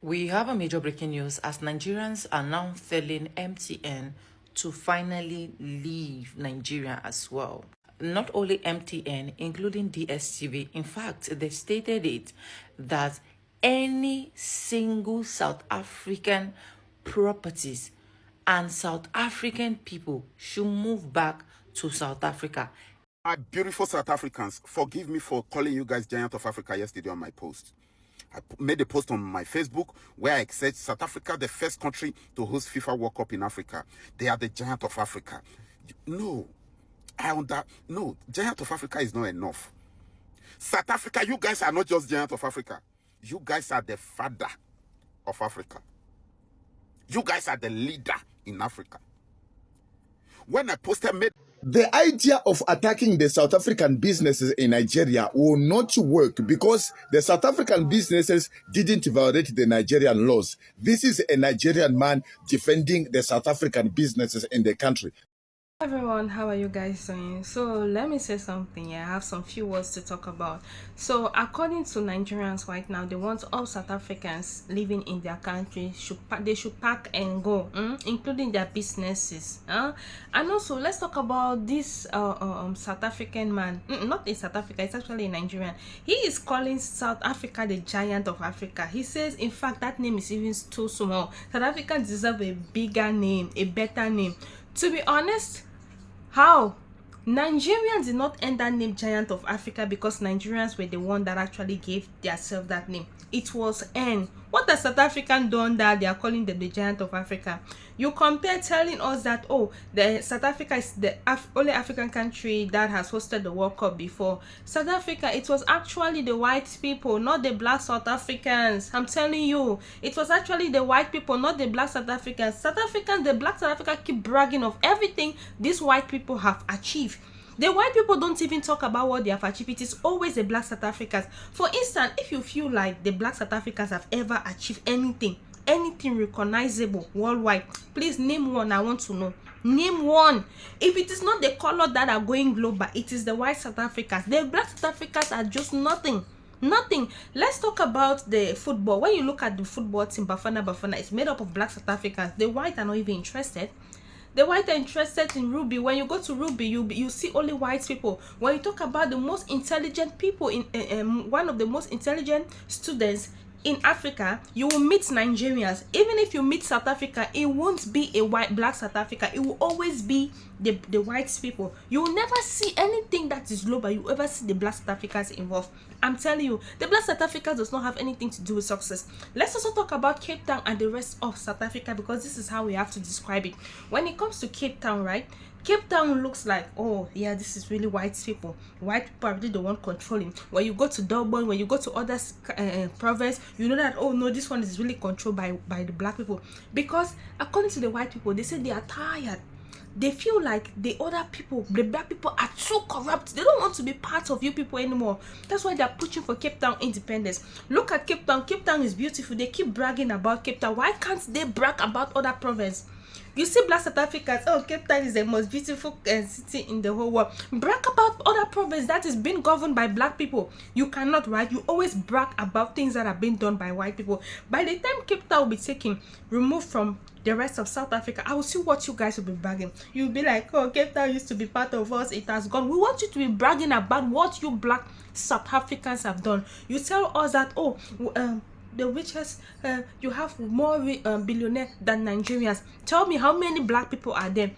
We have a major breaking news as Nigerians are now telling MTN to finally leave Nigeria as well. Not only MTN, including DSTV. In fact, they stated it that any single South African properties and South African people should move back to South Africa. My beautiful South Africans, forgive me for calling you guys Giant of Africa yesterday on my post. I made a post on my Facebook where I said South Africa, the first country to host FIFA World Cup in Africa. They are the Giant of Africa. No, no, Giant of Africa is not enough. South Africa, you guys are not just Giant of Africa. You guys are the father of Africa. You guys are the leader in Africa. When I posted, the idea of attacking the South African businesses in Nigeria will not work because the South African businesses didn't violate the Nigerian laws. This is a Nigerian man defending the South African businesses in the country. Everyone, how are you guys doing? So let me say something. I have some few words to talk about. So according to Nigerians right now, they want all South Africans living in their country should pack and go, including their businesses. And also let's talk about this South African man. Not in South Africa, it's actually a Nigerian. He is calling South Africa the Giant of Africa. He says, in fact, that name is even too small. South Africa deserves a bigger name, a better name. To be honest, how? Nigerians did not end that name Giant of Africa because Nigerians were the one that actually gave themselves that name. It was N. What has South African done that they are calling them the Giant of Africa? You compare telling us that, oh, the South Africa is the only African country that has hosted the World Cup before. South Africa, it was actually the white people, not the black South Africans. I'm telling you, it was actually the white people, not the black South Africans. South Africans, the black South Africa keep bragging of everything these white people have achieved. The white people don't even talk about what they have achieved. It is always the black South Africans. For instance, if you feel like the black South Africans have ever achieved anything recognizable worldwide, please name one. I want to know. Name one. If it is not the color that are going global, it is the white South Africans. The black South Africans are just nothing. Let's talk about the football. When you look at the football team, Bafana is made up of black South Africans. The white are not even interested. The white are interested in Ruby. When you go to Ruby, you see only white people. When you talk about the most intelligent people in one of the most intelligent students in Africa, you will meet Nigerians. Even if you meet South Africa, it won't be a black South Africa. It will always be the white people. You will never see anything that is global. You will ever see the black South Africans involved. I'm telling you, the black South Africa does not have anything to do with success. Let's also talk about Cape Town and the rest of South Africa because this is how we have to describe it. When it comes to Cape Town, right? Cape Town looks like, oh yeah, this is really white people. White people are really the one controlling. When you go to Durban, when you go to other province, you know that, oh no, this one is really controlled by the black people. Because according to the white people, they say they are tired. They feel like the other people, the black people, are too corrupt. They don't want to be part of you people anymore. That's why they're pushing for Cape Town independence. Look at Cape Town. Cape Town is beautiful. They keep bragging about Cape Town. Why can't they brag about other provinces? You see black South Africans, oh, Cape Town is the most beautiful city in the whole world. Brag about other provinces that is being governed by black people. You cannot, right? You always brag about things that are being done by white people. By the time Cape Town will be taken, removed from the rest of South Africa, I will see what you guys will be bragging. You'll be like, oh, Cape Town used to be part of us, it has gone. We want you to be bragging about what you black South Africans have done. You tell us that, oh, the richest, you have more billionaires than Nigerians. Tell me how many black people are there?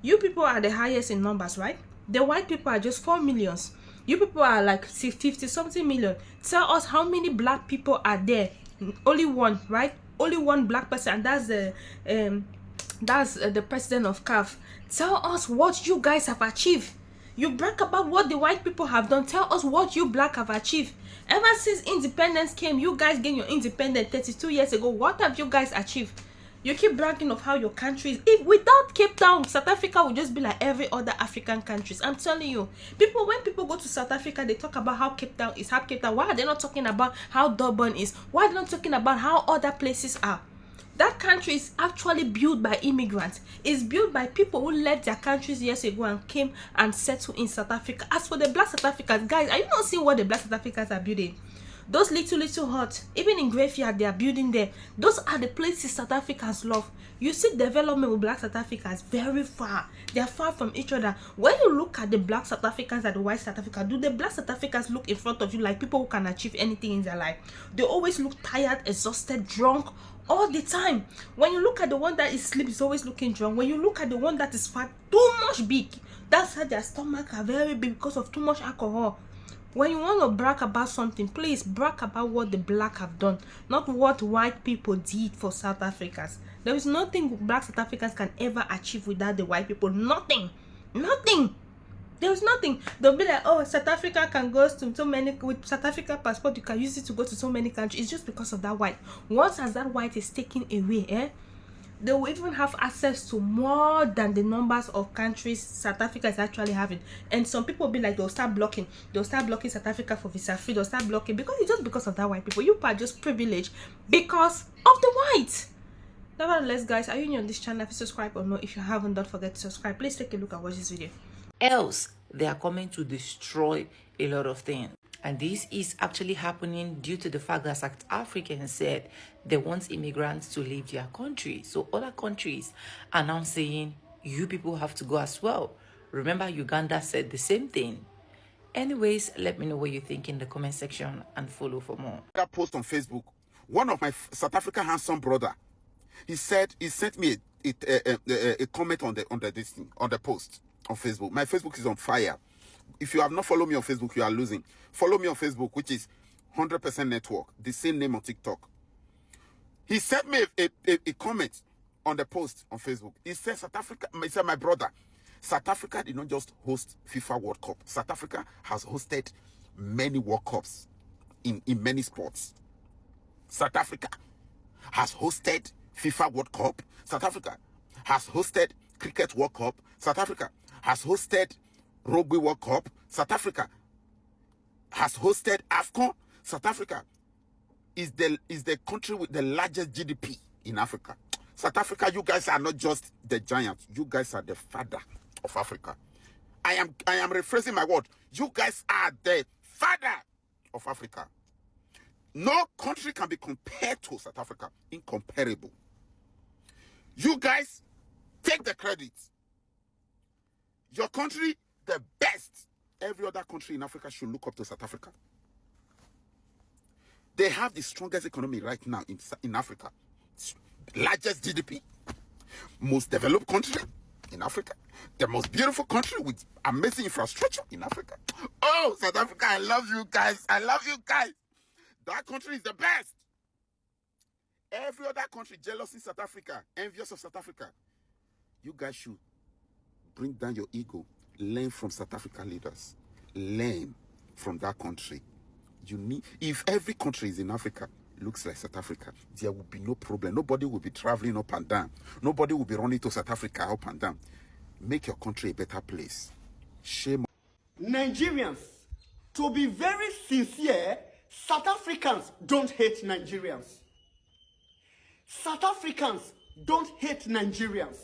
You people are the highest in numbers, right? The white people are just 4 millions. You people are like 50 something million. Tell us how many black people are there. Only one, right? Only one black person, and that's the president of CAF. Tell us what you guys have achieved. You brag about what the white people have done. Tell us what you black have achieved. Ever since independence came, you guys gained your independence 32 years ago. What have you guys achieved? You keep bragging of how your country is. If without Cape Town, South Africa would just be like every other African countries. I'm telling you, when people go to South Africa, they talk about how Cape Town is, how Cape Town. Why are they not talking about how Durban is? Why are they not talking about how other places are? That country is actually built by immigrants. It's built by people who left their countries years ago and came and settled in South Africa. As for the black South Africans, guys, are you not seeing what the black South Africans are building? Those little huts, even in graveyard, they are building there. Those are the places South Africans love. You see development with black South Africans very far. They are far from each other. When you look at the black South Africans and the white South Africans, do the black South Africans look in front of you like people who can achieve anything in their life? They always look tired, exhausted, drunk all the time. When you look at the one that is sleep, is always looking drunk. When you look at the one that is fat, too much big, that's how their stomach are very big because of too much alcohol. When you want to brag about something, please brag about what the black have done, not what white people did for South Africans. There is nothing black South Africans can ever achieve without the white people. Nothing. There's nothing. They'll be like, oh, South Africa can go to so many, with South Africa passport, you can use it to go to so many countries. It's just because of that white. Once as that white is taken away, they will even have access to more than the numbers of countries South Africa is actually having. And some people will be like, they'll start blocking South Africa for visa free. They'll start blocking because it's just because of that white people. You are just privileged because of the white. Nevertheless, guys, are you new on this channel? If you subscribe or no, if you haven't, don't forget to subscribe. Please take a look and watch this video. Else, they are coming to destroy a lot of things. And this is actually happening due to the fact that South Africans said they want immigrants to leave their country. So other countries are now saying, you people have to go as well. Remember, Uganda said the same thing. Anyways, let me know what you think in the comment section and follow for more. That post on Facebook, one of my South African handsome brother, he said, he sent me a comment on the post on Facebook. My Facebook is on fire. If you have not followed me on Facebook, you are losing. Follow me on Facebook, which is 100% Network, the same name on TikTok. He sent me a comment on the post on Facebook. He said, South Africa, he said, my brother, South Africa did not just host FIFA World Cup. South Africa has hosted many World Cups in many sports. South Africa has hosted FIFA World Cup. South Africa has hosted Cricket World Cup. South Africa has hosted Rugby World Cup. South Africa has hosted AFCON. South Africa is the country with the largest GDP in Africa. South Africa, you guys are not just the giants. You guys are the father of Africa. I am rephrasing my word. You guys are the father of Africa. No country can be compared to South Africa. Incomparable. You guys take the credit. Your country, the best. Every other country in Africa should look up to South Africa. They have the strongest economy right now in Africa. Largest GDP. Most developed country in Africa. The most beautiful country with amazing infrastructure in Africa. Oh, South Africa, I love you guys. I love you guys. That country is the best. Every other country jealous in South Africa, envious of South Africa. You guys should bring down your ego. Learn from South African leaders. Learn from that country. If every country is in Africa looks like South Africa, there will be no problem. Nobody will be traveling up and down. Nobody will be running to South Africa up and down. Make your country a better place. Shame. Nigerians, to be very sincere, South Africans don't hate Nigerians. South Africans don't hate Nigerians.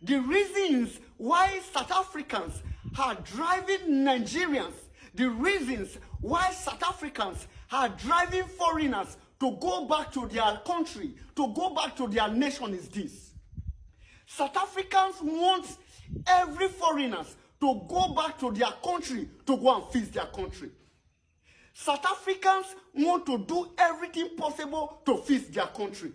The reasons why South Africans are driving Nigerians, the reasons why South Africans are driving foreigners to go back to their country, to go back to their nation is this. South Africans want every foreigners to go back to their country to go and fix their country. South Africans want to do everything possible to fix their country.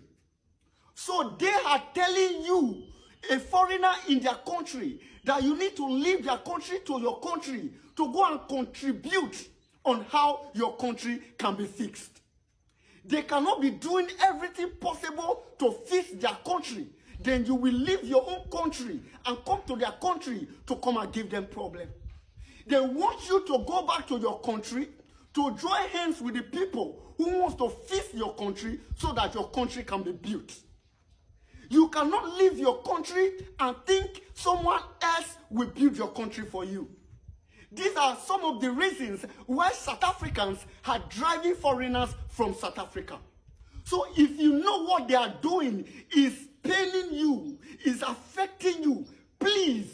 So they are telling you, a foreigner in their country, that you need to leave their country to your country to go and contribute on how your country can be fixed. They cannot be doing everything possible to fix their country. Then you will leave your own country and come to their country to come and give them problem. They want you to go back to your country to join hands with the people who want to fix your country so that your country can be built. You cannot leave your country and think someone else will build your country for you. These are some of the reasons why South Africans are driving foreigners from South Africa. So if you know what they are doing is paining you, is affecting you, please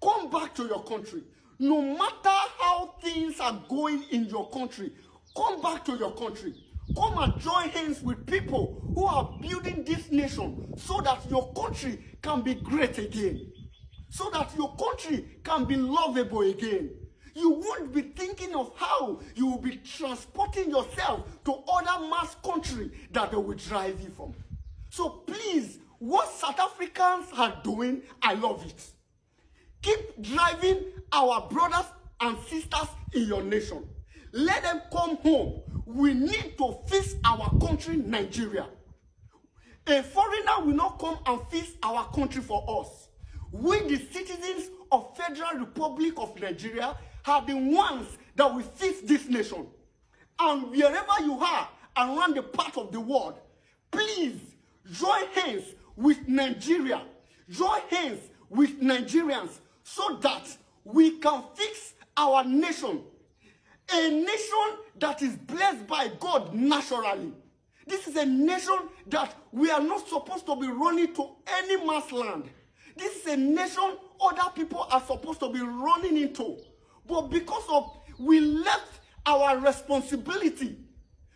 come back to your country. No matter how things are going in your country, Come back to your country. Come and join hands with people who are building this nation so that your country can be great again. So that your country can be lovable again. You won't be thinking of how you will be transporting yourself to other mass country that they will drive you from. So please, what South Africans are doing, I love it. Keep driving our brothers and sisters in your nation. Let them come home. We need to fix our country, Nigeria. A foreigner will not come and fix our country for us. We, the citizens of Federal Republic of Nigeria, are the ones that will fix this nation. And wherever you are around the part of the world, please join hands with Nigeria. Join hands with Nigerians so that we can fix our nation. A nation that is blessed by God naturally. This is a nation that we are not supposed to be running to any man's land. This is a nation other people are supposed to be running into. But because of we left our responsibility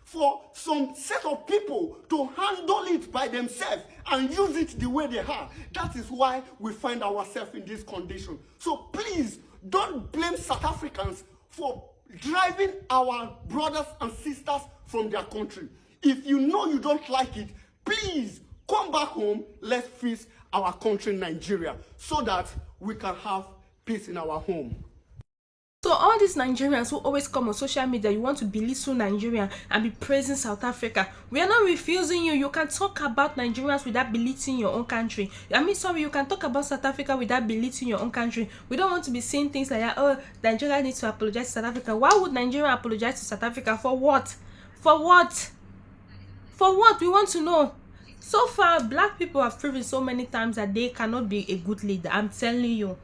for some set of people to handle it by themselves and use it the way they are, that is why we find ourselves in this condition. So please, don't blame South Africans for driving our brothers and sisters from their country. If you know you don't like it, please come back home. Let's fix our country, Nigeria, so that we can have peace in our home. So all these Nigerians who always come on social media, you want to belittle Nigeria and be praising South Africa. We are not refusing you. You can talk about Nigerians without belittling your own country. I mean, sorry, you can talk about South Africa without belittling your own country. We don't want to be saying things like, oh, Nigeria needs to apologize to South Africa. Why would Nigeria apologize to South Africa? For what? For what? For what? We want to know. So far, black people have proven so many times that they cannot be a good leader. I'm telling you.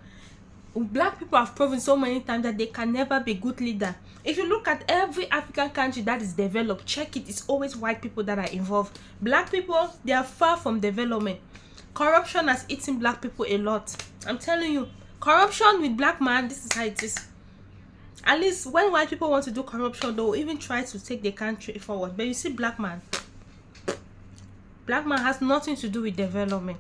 Black people have proven so many times that they can never be good leader. If you look at every African country that is developed, check it, it's always white people that are involved. Black people, they are far from development. Corruption has eaten black people a lot. I'm telling you, corruption with black man, this is how it is. At least when white people want to do corruption, they'll even try to take the country forward. But you see, black man has nothing to do with development.